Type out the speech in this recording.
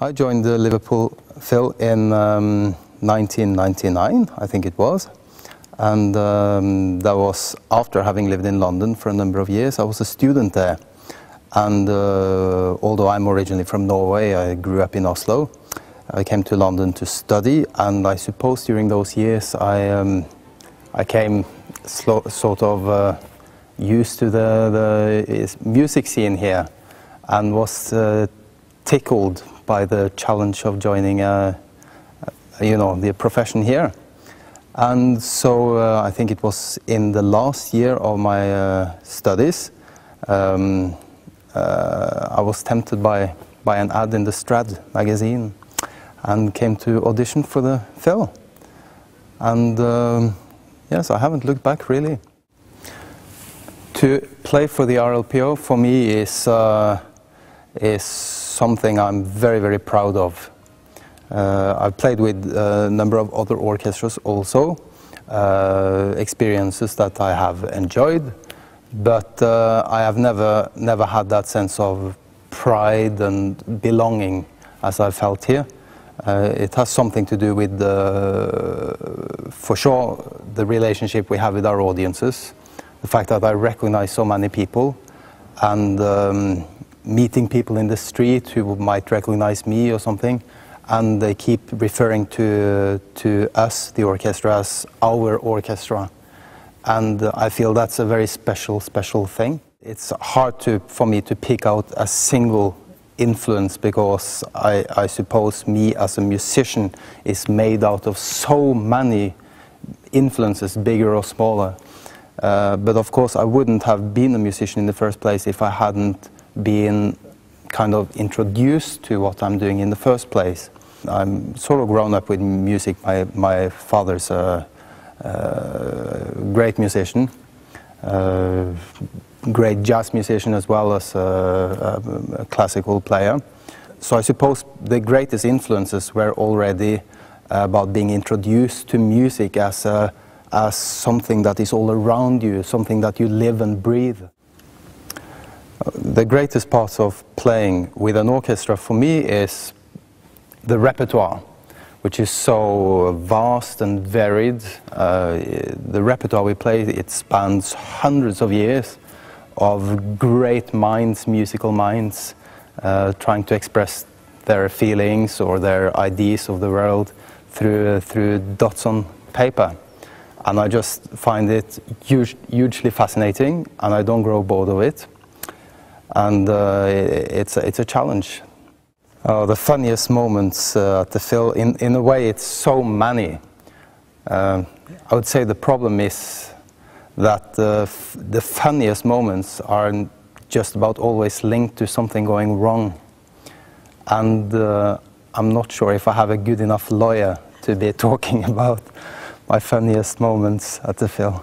I joined the Liverpool Phil in 1999, I think it was. And that was after having lived in London for a number of years. I was a student there. And although I'm originally from Norway, I grew up in Oslo. I came to London to study, and I suppose during those years I came sort of used to the music scene here, and was tickled by the challenge of joining the profession here. And so I think it was in the last year of my studies, I was tempted by an ad in the Strad magazine and came to audition for the Phil. And yes, I haven't looked back really. To play for the RLPO for me is something I'm very, very proud of. I've played with a number of other orchestras also, experiences that I have enjoyed, but I have never had that sense of pride and belonging as I felt here. It has something to do with, for sure, the relationship we have with our audiences, the fact that I recognize so many people, and meeting people in the street who might recognize me or something, and they keep referring to us, the orchestra, as our orchestra. And I feel that's a very special thing. It's hard for me to pick out a single influence, because I suppose me as a musician is made out of so many influences, bigger or smaller. But of course I wouldn't have been a musician in the first place if I hadn't been kind of introduced to what I'm doing in the first place. I'm sort of grown up with music. My father's a great musician, great jazz musician as well as a classical player. So I suppose the greatest influences were already about being introduced to music as something that is all around you, something that you live and breathe. The greatest part of playing with an orchestra for me is the repertoire, which is so vast and varied. The repertoire we play, it spans hundreds of years of great minds, musical minds, trying to express their feelings or their ideas of the world through dots on paper. And I just find it hugely fascinating, and I don't grow bored of it. And it's a challenge. The funniest moments at the Phil, in a way it's so many. I would say the problem is that the funniest moments are just about always linked to something going wrong. And I'm not sure if I have a good enough lawyer to be talking about my funniest moments at the Phil.